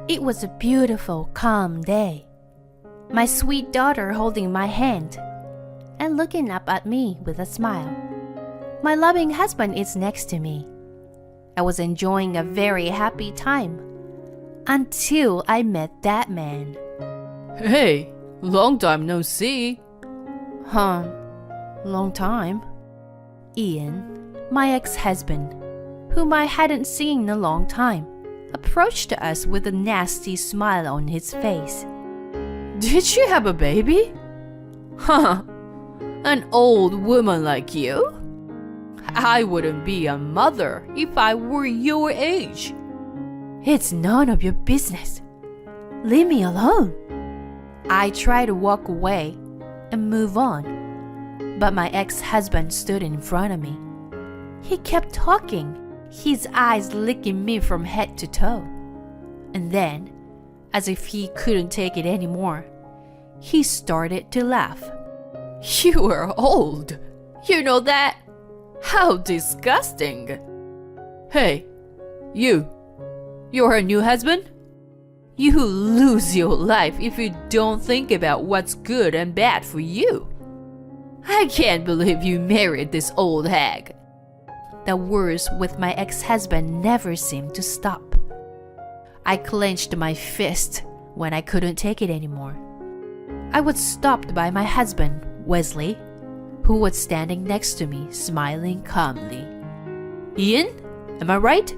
It was a beautiful, calm day. My sweet daughter holding my hand and looking up at me with a smile. My loving husband is next to me. I was enjoying a very happy time until I met that man. Hey, long time no see. Long time. Ian, my ex-husband, whom I hadn't seen in a long time, approached us with a nasty smile on his face. Did she have a baby? An old woman like you? I wouldn't be a mother if I were your age. It's none of your business. Leave me alone. I tried to walk away and move on, but my ex-husband stood in front of me. He kept talking, his eyes licking me from head to toe. And then, as if he couldn't take it anymore, he started to laugh. You are old. You know that? How disgusting. Hey, you're her new husband? You lose your life if you don't think about what's good and bad for you. I can't believe you married this old hag. The words with my ex-husband never seemed to stop. I clenched my fist when I couldn't take it anymore. I was stopped by my husband, Wesley, who was standing next to me, smiling calmly. Ian, am I right?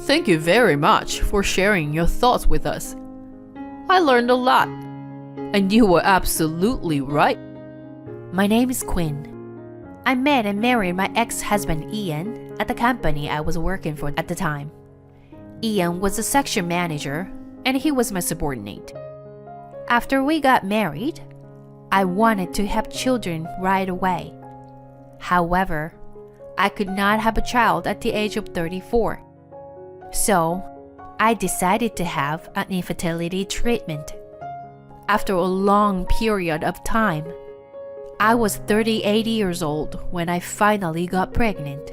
Thank you very much for sharing your thoughts with us. I learned a lot, and you were absolutely right. My name is Quinn. I met and married my ex-husband Ian at the company I was working for at the time. Ian was a section manager, and he was my subordinate. After we got married, I wanted to have children right away. However, I could not have a child at the age of 34. So, I decided to have an infertility treatment. After a long period of time, I was 38 years old when I finally got pregnant.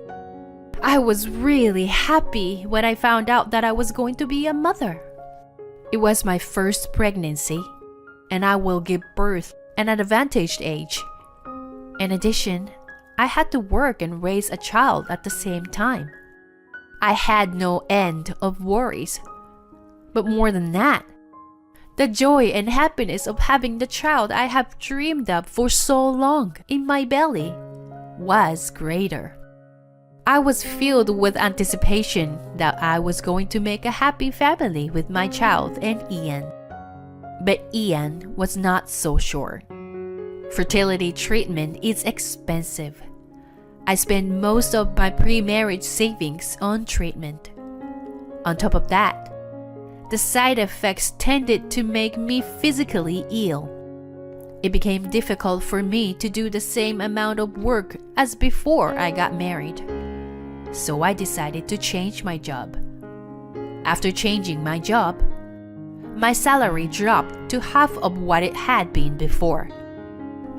I was really happy when I found out that I was going to be a mother. It was my first pregnancy, and I will give birth at an advantaged age. In addition, I had to work and raise a child at the same time. I had no end of worries. But more than that, the joy and happiness of having the child I have dreamed of for so long in my belly was greater. I was filled with anticipation that I was going to make a happy family with my child and Ian. But Ian was not so sure. Fertility treatment is expensive. I spent most of my pre-marriage savings on treatment. On top of that, the side effects tended to make me physically ill. It became difficult for me to do the same amount of work as before I got married. So I decided to change my job. After changing my job, my salary dropped to half of what it had been before.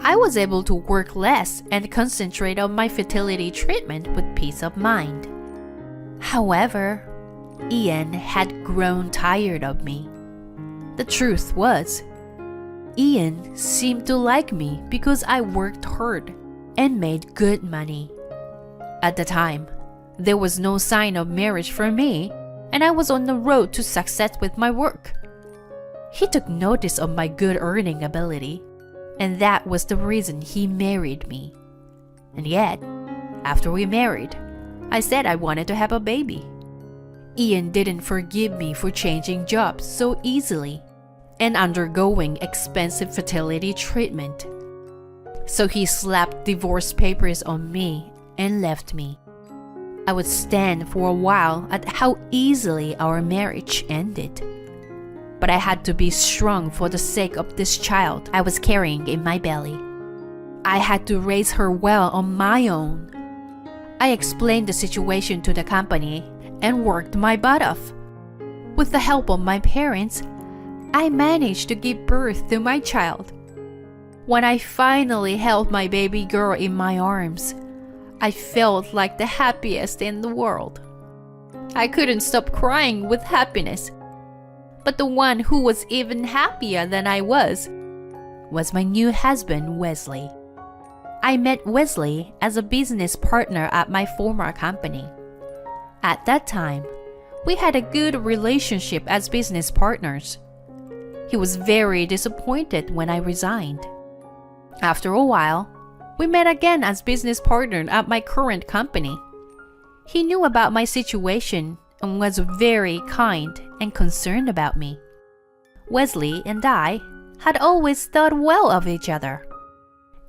I was able to work less and concentrate on my fertility treatment with peace of mind. However, Ian had grown tired of me. The truth was, Ian seemed to like me because I worked hard and made good money. At the time, there was no sign of marriage for me, and I was on the road to success with my work. He took notice of my good earning ability, and that was the reason he married me. And yet, after we married, I said I wanted to have a baby. Ian didn't forgive me for changing jobs so easily and undergoing expensive fertility treatment. So he slapped divorce papers on me and left me. I would stand for a while at how easily our marriage ended. But I had to be strong for the sake of this child I was carrying in my belly. I had to raise her well on my own. I explained the situation to the company and worked my butt off. With the help of my parents, I managed to give birth to my child. When I finally held my baby girl in my arms, I felt like the happiest in the world. I couldn't stop crying with happiness. But the one who was even happier than I was my new husband, Wesley. I met Wesley as a business partner at my former company. At that time, we had a good relationship as business partners. He was very disappointed when I resigned. After a while, we met again as business partners at my current company. He knew about my situation and was very kind and concerned about me. Wesley and I had always thought well of each other.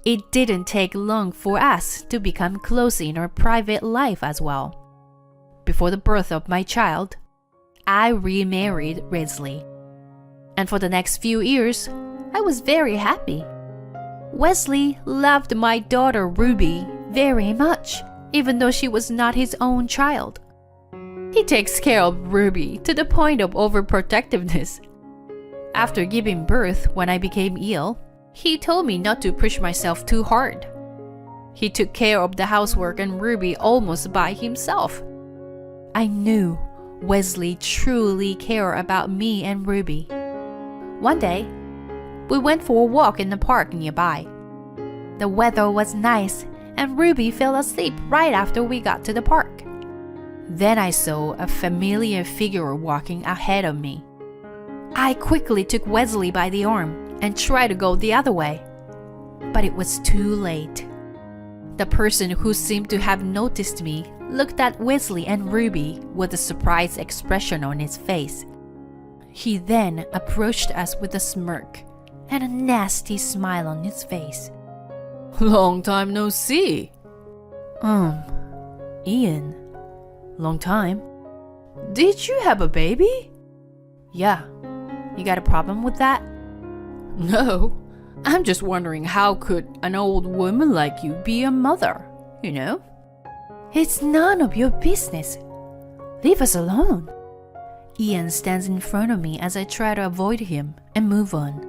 It didn't take long for us to become close in our private life as well. Before the birth of my child, I remarried Wesley. And for the next few years, I was very happy. Wesley loved my daughter Ruby very much, even though she was not his own child. He takes care of Ruby to the point of overprotectiveness. After giving birth, when I became ill, he told me not to push myself too hard. He took care of the housework and Ruby almost by himself. I knew Wesley truly cared about me and Ruby. One day, we went for a walk in the park nearby. The weather was nice and Ruby fell asleep right after we got to the park. Then I saw a familiar figure walking ahead of me. I quickly took Wesley by the arm and tried to go the other way, but it was too late. The person who seemed to have noticed me looked at Wesley and Ruby with a surprised expression on his face. He then approached us with a smirk and a nasty smile on his face. Long time no see. Ian, long time. Did you have a baby? Yeah. You got a problem with that? No. I'm just wondering, how could an old woman like you be a mother, you know? It's none of your business. Leave us alone. Ian stands in front of me as I try to avoid him and move on.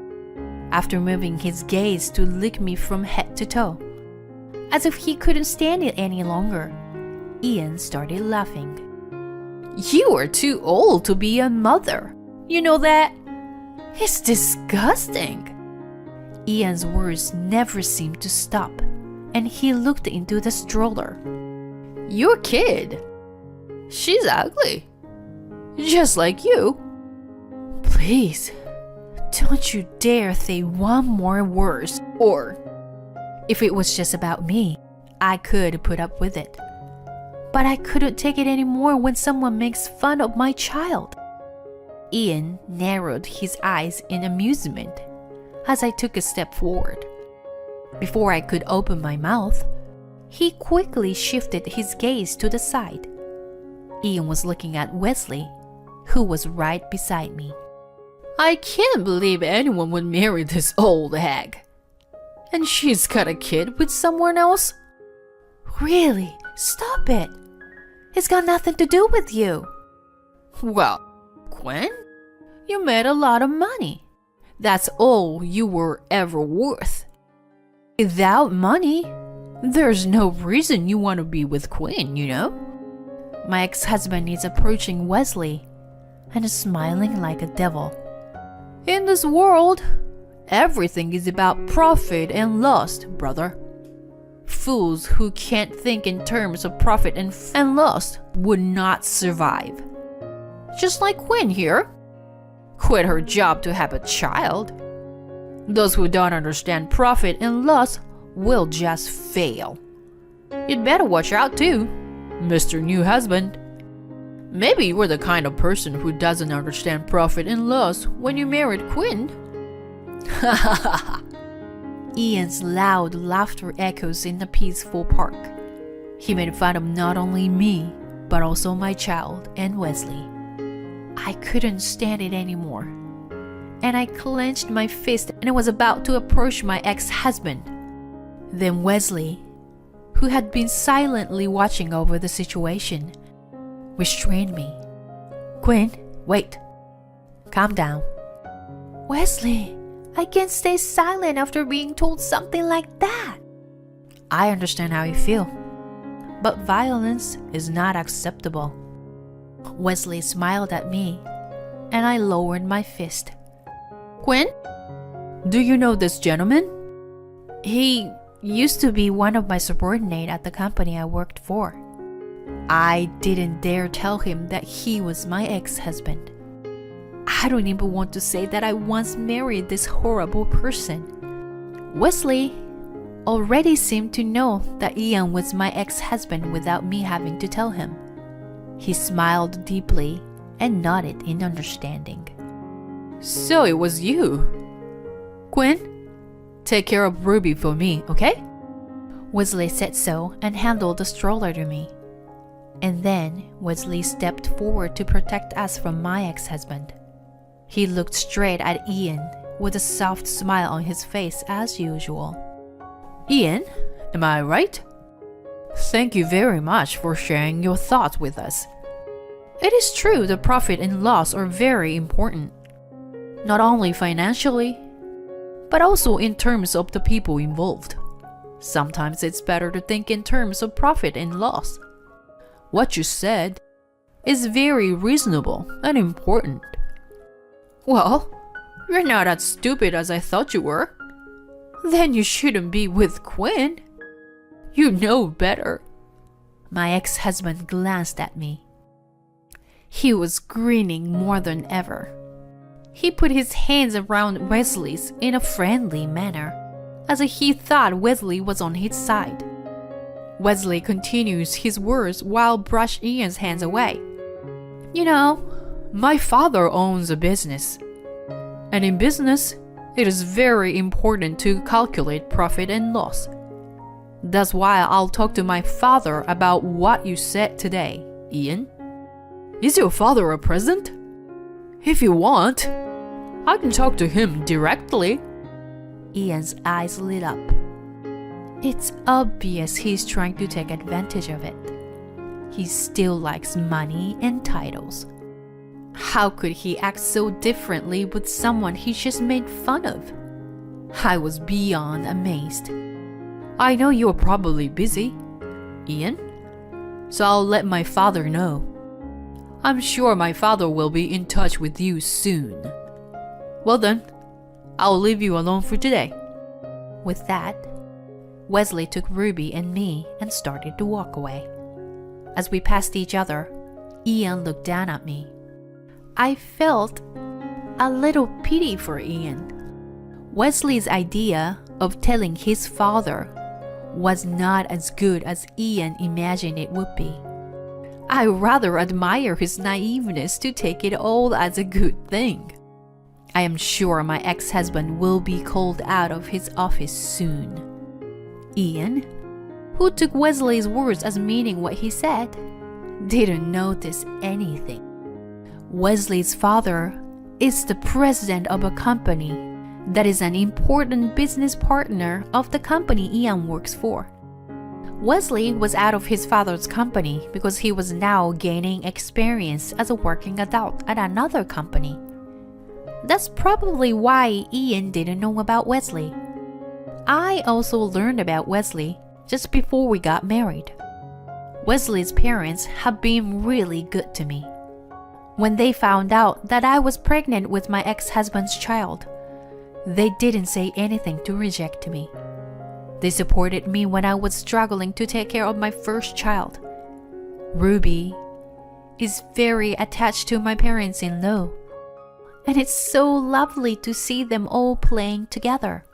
After moving his gaze to lick me from head to toe, as if he couldn't stand it any longer, Ian started laughing. You are too old to be a mother. You know that? It's disgusting. Ian's words never seemed to stop, and he looked into the stroller. Your kid? She's ugly. Just like you. Please, don't you dare say one more word. Or, if it was just about me, I could put up with it. But I couldn't take it anymore when someone makes fun of my child. Ian narrowed his eyes in amusement as I took a step forward. Before I could open my mouth, he quickly shifted his gaze to the side. Ian was looking at Wesley, who was right beside me. I can't believe anyone would marry this old hag. And she's got a kid with someone else? Really? Stop it. It's got nothing to do with you. Well, Quinn, you made a lot of money. That's all you were ever worth. Without money, there's no reason you want to be with Quinn, you know? My ex-husband is approaching Wesley and is smiling like a devil. In this world, everything is about profit and loss, brother. Fools who can't think in terms of profit and loss would not survive. Just like Quinn here. Quit her job to have a child. Those who don't understand profit and loss will just fail. You'd better watch out too, Mr. New Husband. Maybe you were the kind of person who doesn't understand profit and loss when you married Quinn. Ha ha ha. Ian's loud laughter echoes in the peaceful park. He made fun of not only me, but also my child and Wesley. I couldn't stand it anymore, and I clenched my fist and was about to approach my ex-husband. Then Wesley, who had been silently watching over the situation, restrained me. Quinn, wait. Calm down. Wesley, I can't stay silent after being told something like that. I understand how you feel, but violence is not acceptable. Wesley smiled at me and I lowered my fist. Quinn? Do you know this gentleman? He used to be one of my subordinates at the company I worked for. I didn't dare tell him that he was my ex-husband. I don't even want to say that I once married this horrible person. Wesley already seemed to know that Ian was my ex-husband without me having to tell him. He smiled deeply and nodded in understanding. So it was you. Quinn, take care of Ruby for me, okay? Wesley said so and handed the stroller to me. And then Wesley stepped forward to protect us from my ex-husband. He looked straight at Ian with a soft smile on his face as usual. Ian, am I right? Thank you very much for sharing your thoughts with us. It is true the profit and loss are very important, not only financially, but also in terms of the people involved. Sometimes it's better to think in terms of profit and loss. What you said is very reasonable and important. Well, you're not as stupid as I thought you were. Then you shouldn't be with Quinn. You know better. My ex-husband glanced at me. He was grinning more than ever. He put his hands around Wesley's in a friendly manner, as if he thought Wesley was on his side. Wesley continues his words while brushed Ian's hands away. You know, my father owns a business. And in business, it is very important to calculate profit and loss. That's why I'll talk to my father about what you said today, Ian. Is your father present? If you want, I can talk to him directly. Ian's eyes lit up. It's obvious he's trying to take advantage of it. He still likes money and titles. How could he act so differently with someone he just made fun of? I was beyond amazed. I know you're probably busy, Ian, so I'll let my father know. I'm sure my father will be in touch with you soon. Well then, I'll leave you alone for today. With that, Wesley took Ruby and me and started to walk away. As we passed each other, Ian looked down at me. I felt a little pity for Ian. Wesley's idea of telling his father was not as good as Ian imagined it would be. I rather admire his naiveness to take it all as a good thing. I am sure my ex-husband will be called out of his office soon. Ian, who took Wesley's words as meaning what he said, didn't notice anything. Wesley's father is the president of a company that is an important business partner of the company Ian works for. Wesley was out of his father's company because he was now gaining experience as a working adult at another company. That's probably why Ian didn't know about Wesley. I also learned about Wesley just before we got married. Wesley's parents have been really good to me. When they found out that I was pregnant with my ex-husband's child, they didn't say anything to reject me. They supported me when I was struggling to take care of my first child. Ruby is very attached to my parents-in-law, and it's so lovely to see them all playing together.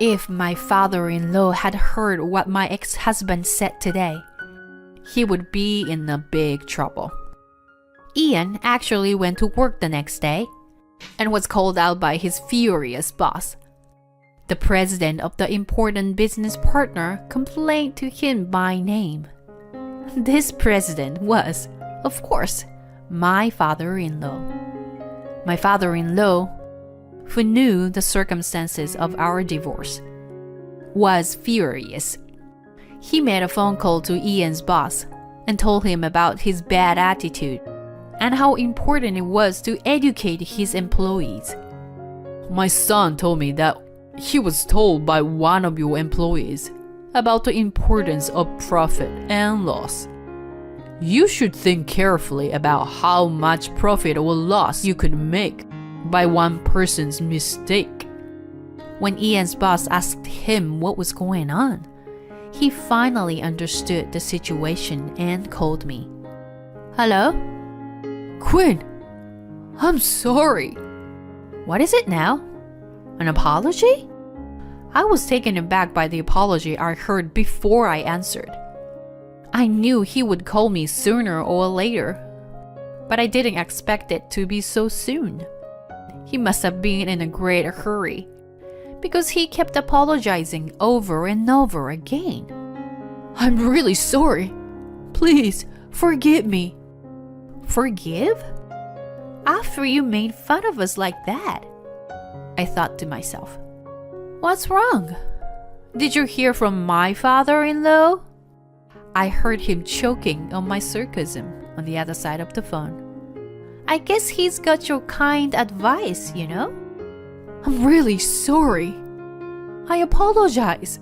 If my father-in-law had heard what my ex-husband said today, he would be in a big trouble. Ian actually went to work the next day and was called out by his furious boss. The president of the important business partner complained to him by name. This president was, of course, my father-in-law. My father-in-law, who knew the circumstances of our divorce, was furious. He made a phone call to Ian's boss and told him about his bad attitude and how important it was to educate his employees. My son told me that he was told by one of your employees about the importance of profit and loss. You should think carefully about how much profit or loss you could make by one person's mistake. When Ian's boss asked him what was going on, he finally understood the situation and called me. Hello? Quinn, I'm sorry. What is it now? An apology? I was taken aback by the apology I heard before I answered. I knew he would call me sooner or later, but I didn't expect it to be so soon. He must have been in a great hurry, because he kept apologizing over and over again. I'm really sorry. Please, forgive me. Forgive? After you made fun of us like that? I thought to myself. What's wrong? Did you hear from my father-in-law? I heard him choking on my sarcasm on the other side of the phone. I guess he's got your kind advice, you know? I'm really sorry. I apologize.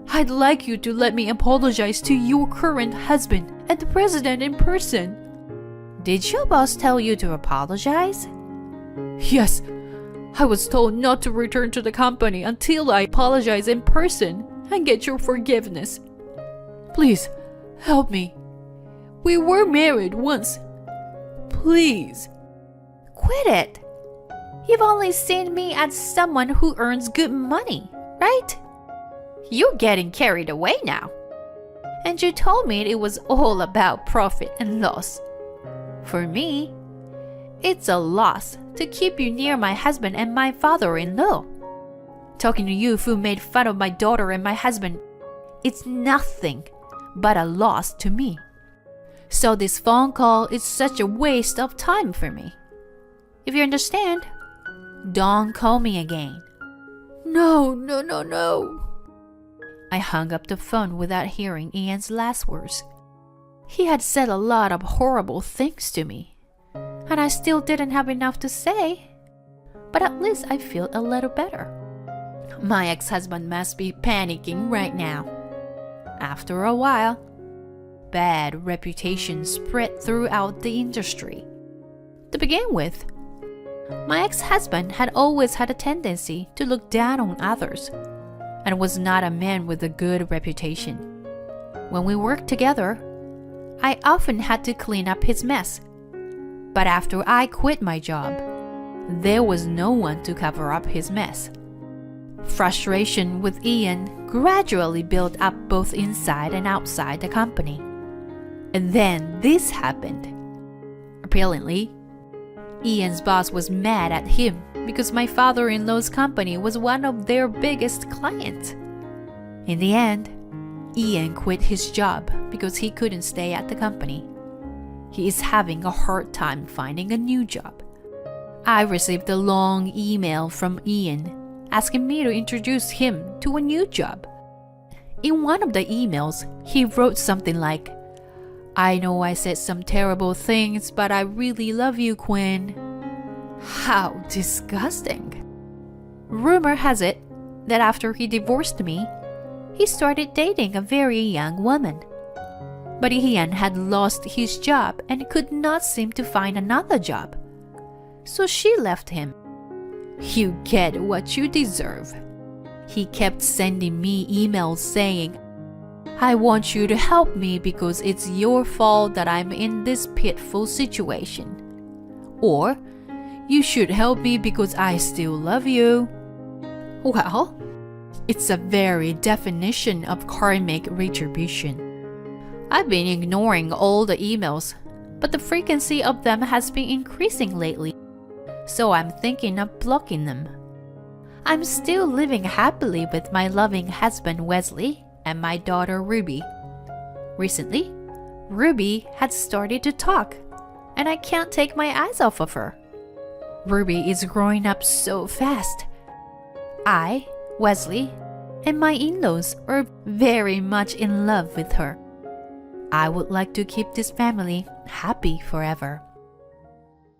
I'd like you to let me apologize to your current husband and the president in person. Did your boss tell you to apologize? Yes. I was told not to return to the company until I apologize in person and get your forgiveness. Please, help me. We were married once. Please. Quit it. You've only seen me as someone who earns good money, right? You're getting carried away now. And you told me it was all about profit and loss. For me, it's a loss to keep you near my husband and my father-in-law. Talking to you who made fun of my daughter and my husband, it's nothing but a loss to me. So this phone call is such a waste of time for me. If you understand, don't call me again. No. I hung up the phone without hearing Ian's last words. He had said a lot of horrible things to me, and I still didn't have enough to say. But at least I feel a little better. My ex-husband must be panicking right now. After a while, bad reputation spread throughout the industry. To begin with, my ex-husband had always had a tendency to look down on others and was not a man with a good reputation. When we worked together, I often had to clean up his mess. But after I quit my job, there was no one to cover up his mess. Frustration with Ian gradually built up both inside and outside the company. And then this happened. Apparently, Ian's boss was mad at him because my father-in-law's company was one of their biggest clients. In the end, Ian quit his job because he couldn't stay at the company. He is having a hard time finding a new job. I received a long email from Ian asking me to introduce him to a new job. In one of the emails, he wrote something like, "I know I said some terrible things, but I really love you, Quinn." How disgusting. Rumor has it that after he divorced me, he started dating a very young woman. But Ian had lost his job and could not seem to find another job. So she left him. You get what you deserve. He kept sending me emails saying, "I want you to help me because it's your fault that I'm in this pitiful situation." Or, "You should help me because I still love you." Well, it's a very definition of karmic retribution. I've been ignoring all the emails, but the frequency of them has been increasing lately, so I'm thinking of blocking them. I'm still living happily with my loving husband Wesley and my daughter Ruby. Recently, Ruby had started to talk, and I can't take my eyes off of her. Ruby is growing up so fast. I, Wesley, and my in-laws are very much in love with her. I would like to keep this family happy forever.